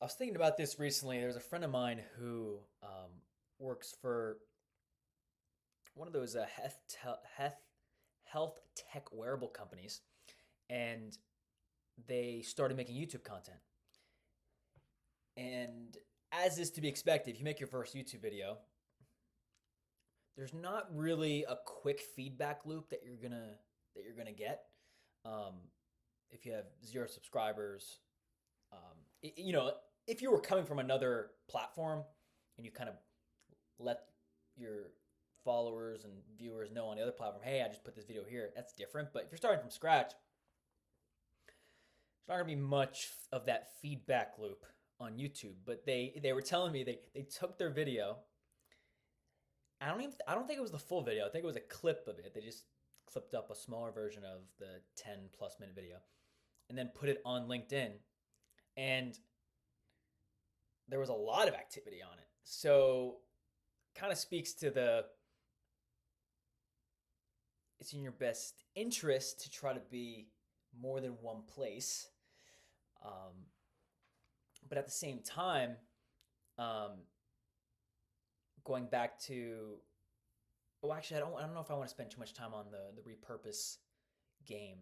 I was thinking about this recently. There's a friend of mine who works for one of those health tech wearable companies, and they started making YouTube content. And as is to be expected, if you make your first YouTube video, there's not really a quick feedback loop that you're gonna get. Um, if you have 0 subscribers, if you were coming from another platform and you kind of let your followers and viewers know on the other platform, hey, I just put this video here, that's different. But if you're starting from scratch, there's not gonna be much of that feedback loop on YouTube. But they were telling me they took their video. I don't think it was the full video. I think it was a clip of it. They just clipped up a smaller version of the 10 plus minute video and then put it on LinkedIn. And there was a lot of activity on it. So kind of speaks to the it's in your best interest to try to be more than one place. Um, but at the same time, um, going back to well, actually, I don't know if I want to spend too much time on the repurpose game.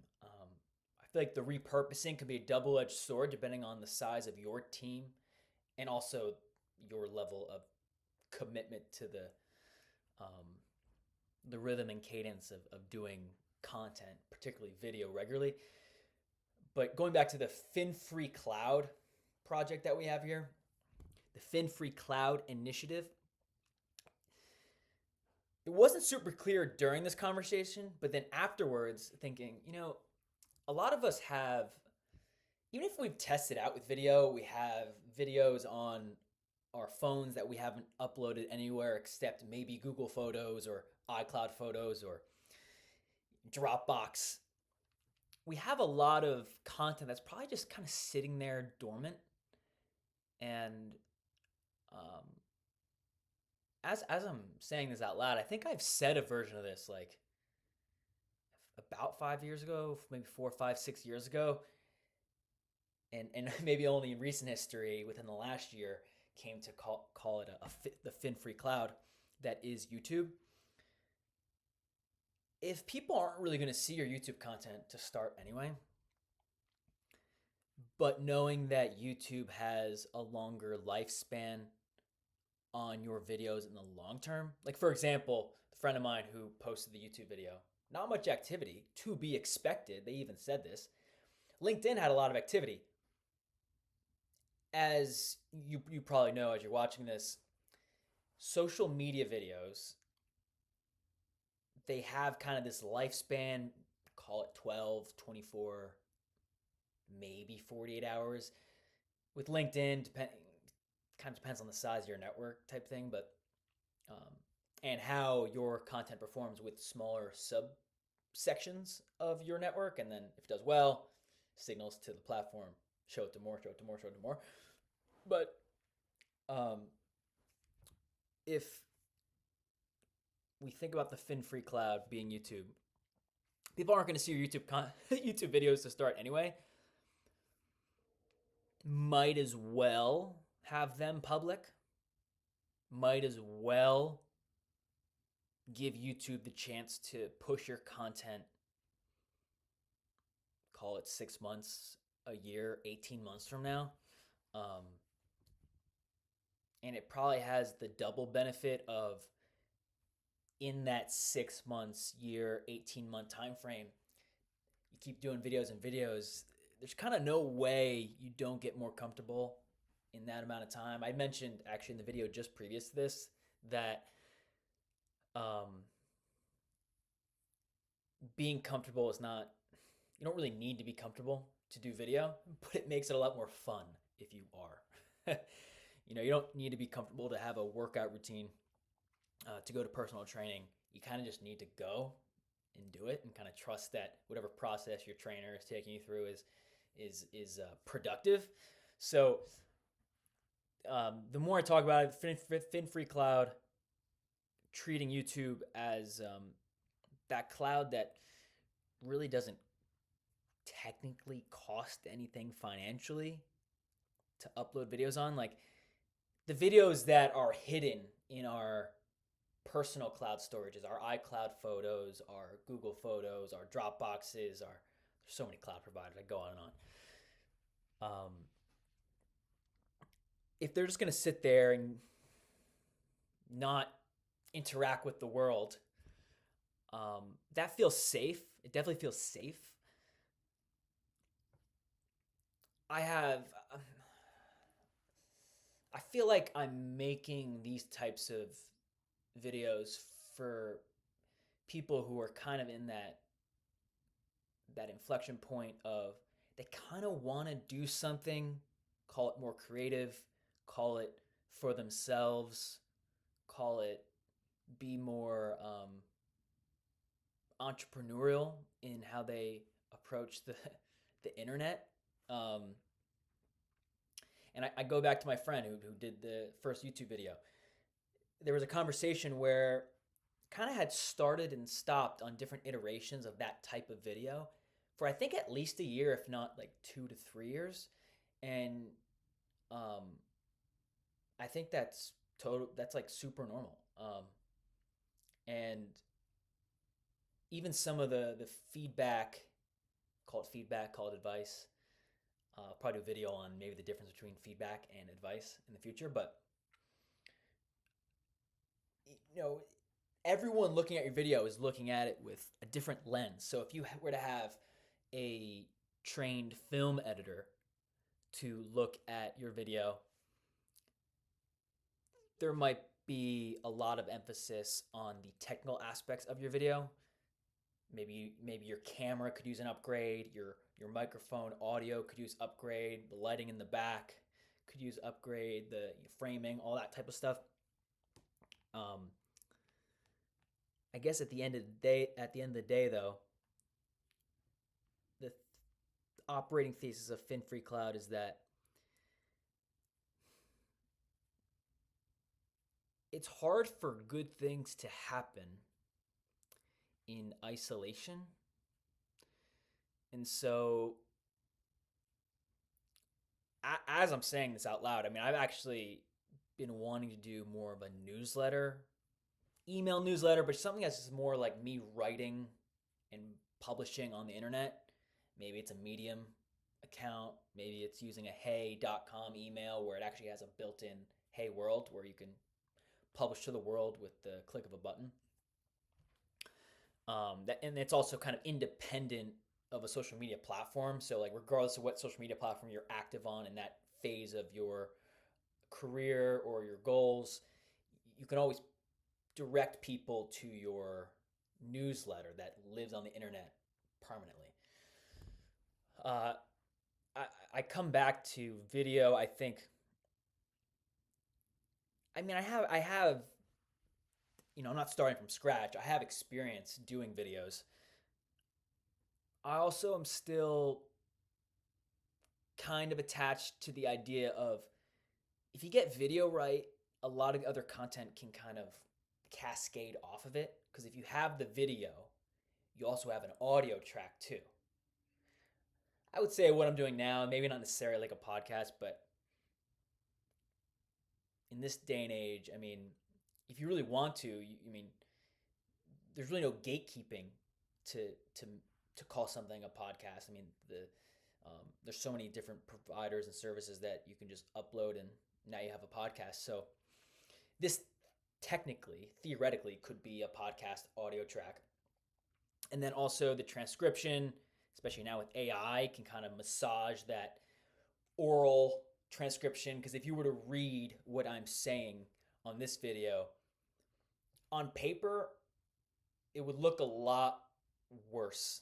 I feel like the repurposing could be a double edged sword depending on the size of your team and also your level of commitment to um, the rhythm and cadence of doing content, particularly video regularly. But going back to the FinFree Cloud project that we have here, the FinFree Cloud initiative, it wasn't super clear during this conversation, but then afterwards, thinking, a lot of us have, even if we've tested out with video, we have videos on our phones that we haven't uploaded anywhere except maybe Google Photos or iCloud Photos or Dropbox. We have a lot of content that's probably just kind of sitting there dormant. And um, as I'm saying this out loud, I think I've said a version of this like about 5 years ago, maybe 4, 5, 6 years ago, and maybe only in recent history, within the last year, came to call it the FinFree Cloud that is YouTube. If people aren't really going to see your YouTube content to start anyway, but knowing that YouTube has a longer lifespan on your videos in the long term, like for example, a friend of mine who posted the YouTube video, not much activity to be expected. They even said this. LinkedIn had a lot of activity. As you probably know, as you're watching this, social media videos, they have kind of this lifespan, call it 12, 24, maybe 48 hours. With LinkedIn, kind of depends on the size of your network type thing, but um, and how your content performs with smaller subsections of your network. And then if it does well, signals to the platform, show it to more, show it to more, show it to more. But um, if we think about the FinFree Cloud being YouTube, people aren't going to see your YouTube videos to start anyway. Might as well have them public. Might as well give YouTube the chance to push your content, call it 6 months, a year, 18 months from now. Um, and it probably has the double benefit of in that 6 months, year, 18-month time frame, you keep doing videos and videos. There's kind of no way you don't get more comfortable in that amount of time. I mentioned actually in the video just previous to this that um, being comfortable is not, you don't really need to be comfortable to do video, but it makes it a lot more fun if you are. You don't need to be comfortable to have a workout routine, to go to personal training. You kind of just need to go and do it and kind of trust that whatever process your trainer is taking you through is productive. So the more I talk about it, FinFree Cloud, treating YouTube as that cloud that really doesn't technically cost anything financially. to upload videos on, like the videos that are hidden in our personal cloud storages, our iCloud photos, our Google Photos, our Dropboxes, there's so many cloud providers. I go on and on. If they're just gonna sit there and not interact with the world, that feels safe. It definitely feels safe. I have, I feel like I'm making these types of videos for people who are kind of in that inflection point of they kind of want to do something, call it more creative, call it for themselves, call it be more entrepreneurial in how they approach the internet. Um, and I go back to my friend who did the first YouTube video. There was a conversation where kind of had started and stopped on different iterations of that type of video for I think at least a year, if not like 2 to 3 years. And um, I think that's total. That's like super normal. And even some of the feedback, call it feedback, call it advice. Probably do a video on maybe the difference between feedback and advice in the future. But you know, everyone looking at your video is looking at it with a different lens. So if you were to have a trained film editor to look at your video, there might be a lot of emphasis on the technical aspects of your video. Maybe your camera could use an upgrade, your microphone audio could use upgrade, the lighting in the back could use upgrade, the framing, all that type of stuff. I guess at the end of the day though, the operating thesis of FinFree Cloud is that it's hard for good things to happen in isolation. And so as I'm saying this out loud, I mean, I've actually been wanting to do more of a newsletter, email newsletter, but something that's just more like me writing and publishing on the internet. Maybe it's a Medium account. Maybe it's using a hey.com email where it actually has a built-in Hey World where you can publish to the world with the click of a button. And it's also kind of independent of a social media platform. So like regardless of what social media platform you're active on in that phase of your career or your goals, you can always direct people to your newsletter that lives on the internet permanently. I come back to video. I think. I mean, I have. I'm not starting from scratch. I have experience doing videos. I also am still kind of attached to the idea of if you get video right, a lot of other content can kind of cascade off of it. Because if you have the video, you also have an audio track too. I would say what I'm doing now, maybe not necessarily like a podcast, but in this day and age, I mean, if you really want to, there's really no gatekeeping to to call something a podcast. I mean, there's so many different providers and services that you can just upload, and now you have a podcast. So this technically, theoretically, could be a podcast audio track, and then also the transcription, especially now with AI, can kind of massage that oral transcription. Because if you were to read what I'm saying on this video on paper, it would look a lot worse,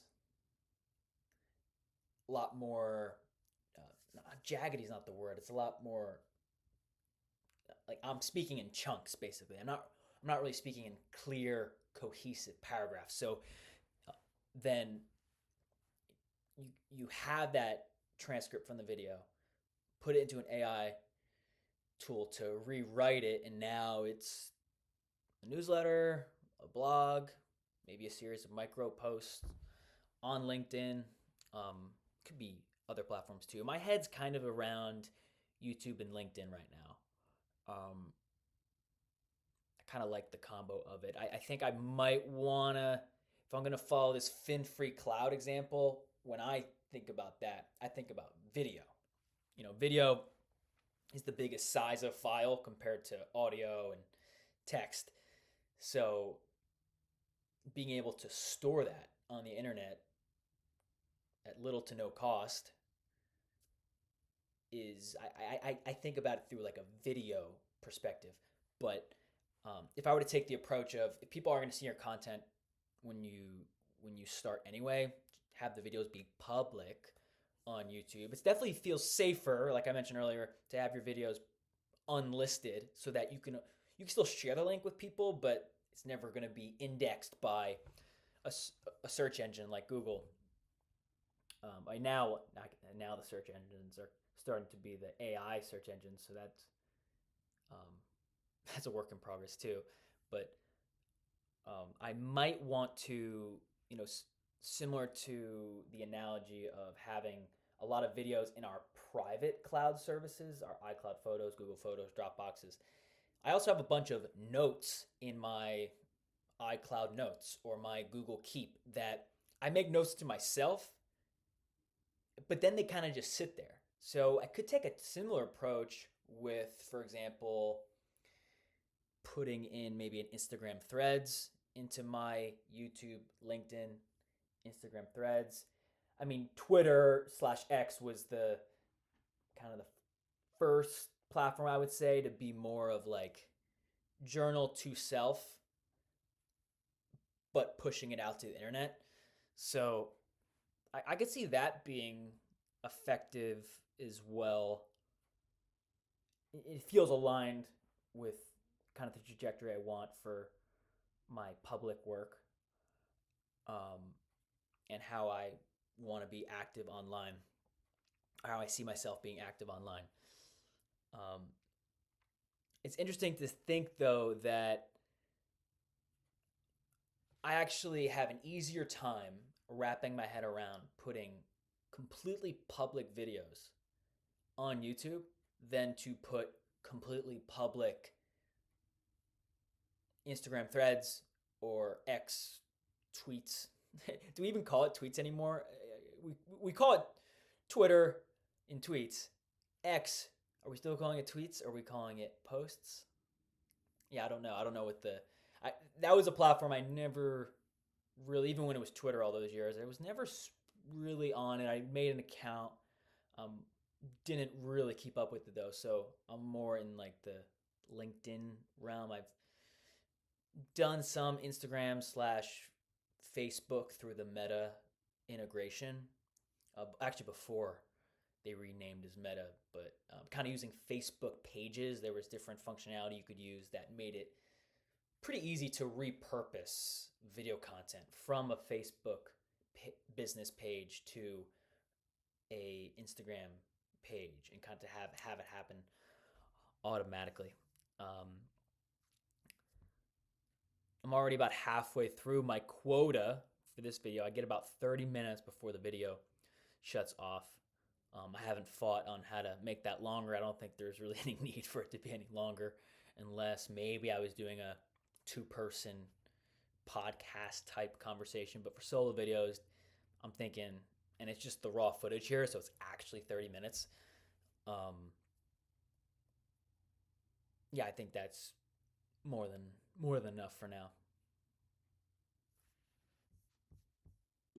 a lot more. Jaggedy is not the word. It's a lot more like I'm speaking in chunks. Basically, I'm not really speaking in clear, cohesive paragraphs. So then you have that transcript from the video, put it into an AI tool to rewrite it, and now it's a newsletter, a blog, maybe a series of micro posts on LinkedIn. Could be other platforms too. My head's kind of around YouTube and LinkedIn right now. I kind of like the combo of it. I think I might want to, if I'm going to follow this FinFree Cloud example, when I think about that, I think about video. Video is the biggest size of file compared to audio and text. So being able to store that on the internet at little to no cost is, I think about it through like a video perspective. But if I were to take the approach of, if people are going to see your content when you start anyway, have the videos be public on YouTube. It definitely feels safer, like I mentioned earlier, to have your videos unlisted so that you can still share the link with people, but it's never going to be indexed by a search engine like Google. Now the search engines are starting to be the AI search engines, so that's a work in progress too. But I might want to, similar to the analogy of having a lot of videos in our private cloud services, our iCloud Photos, Google Photos, Dropboxes. I also have a bunch of notes in my iCloud Notes or my Google Keep that I make notes to myself, but then they kind of just sit there. So I could take a similar approach with, for example, putting in maybe an Instagram Threads into my YouTube, LinkedIn, Instagram Threads. I mean, Twitter/X was the kind of the first platform, I would say, to be more of like journal to self, but pushing it out to the internet. So I could see that being effective as well. It feels aligned with kind of the trajectory I want for my public work, and how I want to be active online, how I see myself being active online. It's interesting to think, though, that I actually have an easier time wrapping my head around putting completely public videos on YouTube than to put completely public Instagram Threads or X tweets. Do we even call it tweets anymore? We call it Twitter in tweets. X, are we still calling it tweets, or are we calling it posts? Yeah, I don't know. I don't know what that was a platform I never really, even when it was Twitter all those years, I was never really on it. I made an account, didn't really keep up with it though. So I'm more in like the LinkedIn realm. I've done some Instagram/Facebook through the Meta integration. Actually, before they renamed as Meta, but kind of using Facebook pages. There was different functionality you could use that made it pretty easy to repurpose video content from a Facebook business page to a Instagram page and kind of have it happen automatically. I'm already about halfway through my quota for this video. I get about 30 minutes before the video shuts off. I haven't fought on how to make that longer. I don't think there's really any need for it to be any longer, unless maybe I was doing a two-person podcast type conversation. But for solo videos, I'm thinking, and it's just the raw footage here, so it's actually 30 minutes. Yeah, I think that's more than enough for now.